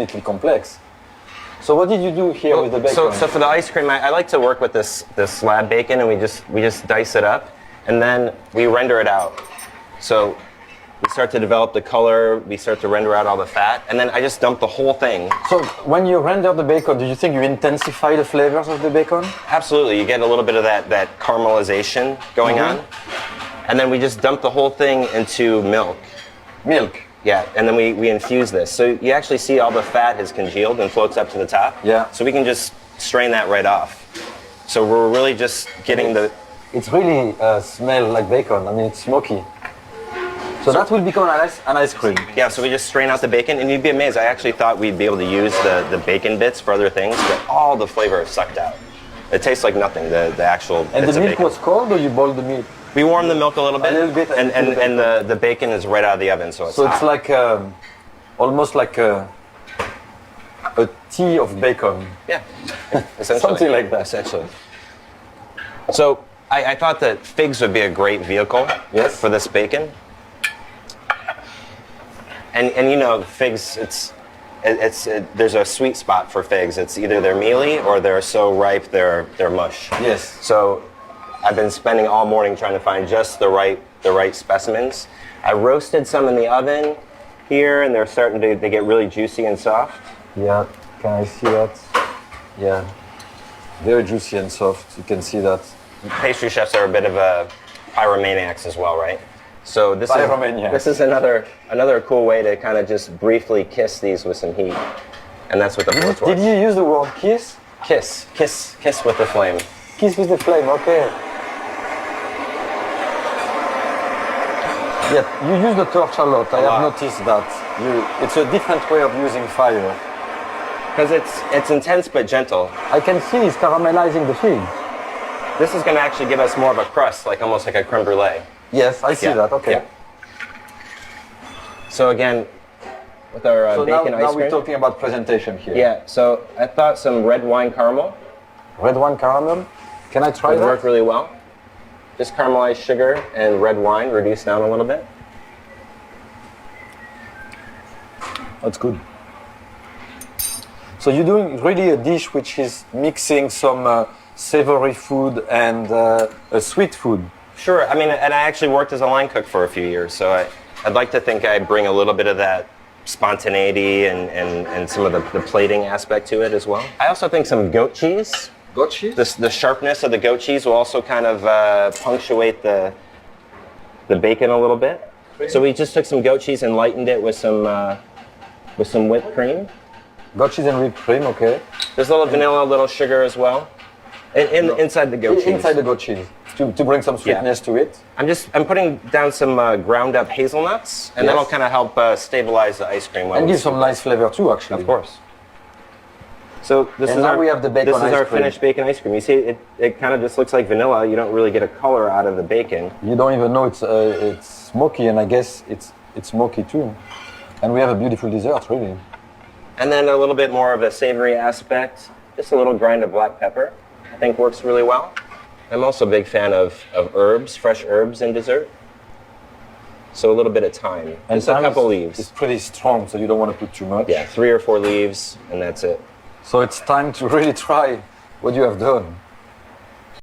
infinitely complex. So what did you do here with the bacon? So for the ice cream, I like to work with this slab bacon, and we just dice it up, and then we render it out. So we start to develop the color, we start to render out all the fat, and then I just dump the whole thing. So when you render the bacon, do you think you intensify the flavors of the bacon? Absolutely, you get a little bit of that caramelization going on, and then we just dump the whole thing into milk. Milk. Yeah, and then we infuse this. So you actually see all the fat has congealed and floats up to the top. Yeah. So we can just strain that right off. So we're really just getting the... It's really smell like bacon. I mean, it's smoky. So that will become an ice cream. Yeah, so we just strain out the bacon, and you'd be amazed. I actually thought we'd be able to use the bacon bits for other things, but all the flavor is sucked out. It tastes like nothing, the actual And bits the of milk bacon. was cold, or you boiled the milk? We warm the milk a little bit, and the bacon is right out of the oven, so it's So hot. it's like almost like a tea of bacon. Yeah, essentially. Something like that. Essentially. So I thought that figs would be a great vehicle for this bacon. And you know, figs, there's a sweet spot for figs. It's either they're mealy or they're so ripe they're mush. Yes. So I've been spending all morning trying to find just the right specimens. I roasted some in the oven here, and they're starting to they get really juicy and soft. Yeah, can I see that? Yeah, very juicy and soft. You can see that. Pastry chefs are a bit of a pyromaniacs as well, right? So this is another cool way to kind of just briefly kiss these with some heat, and that's what the torch. Did you use the word kiss? Kiss with the flame. Kiss with the flame. Okay. Yeah, you use the torch a lot. I have noticed that. It's a different way of using fire. Because it's intense but gentle. I can see it's caramelizing the fig. This is going to actually give us more of a crust, like almost like a creme brulee. Yes, I see that. Okay. Yeah. So again, with our bacon ice cream. Now we're talking about presentation here. Yeah. So I thought some red wine caramel. Red wine caramel. Can I try that? Would work really well. Just caramelized sugar and red wine reduced down a little bit. That's good. So you're doing really a dish which is mixing some savory food and a sweet food. Sure. I mean, and I actually worked as a line cook for a few years, so I'd like to think I bring a little bit of that spontaneity and some of the plating aspect to it as well. I also think some goat cheese. Goat cheese? The sharpness of the goat cheese will also kind of punctuate the bacon a little bit. So we just took some goat cheese and lightened it with some whipped cream. Goat cheese and whipped cream, okay. There's a little vanilla, a little sugar as well. Inside the goat cheese. Inside the goat cheese, to bring some sweetness to it. I'm putting down some ground up hazelnuts, and that'll kind of help stabilize the ice cream. And give some nice flavor too, actually. Of course. So this is we have the bacon This is our finished bacon ice cream. You see, it kind of just looks like vanilla. You don't really get a color out of the bacon. You don't even know it's smoky, and I guess it's smoky too. And we have a beautiful dessert, really. And then a little bit more of a savory aspect. Just a little grind of black pepper, I think works really well. I'm also a big fan of herbs, fresh herbs in dessert. So a little bit of thyme. And just a couple leaves. It's pretty strong, so you don't want to put too much. Yeah, 3 or 4 leaves, and that's it. So it's time to really try what you have done.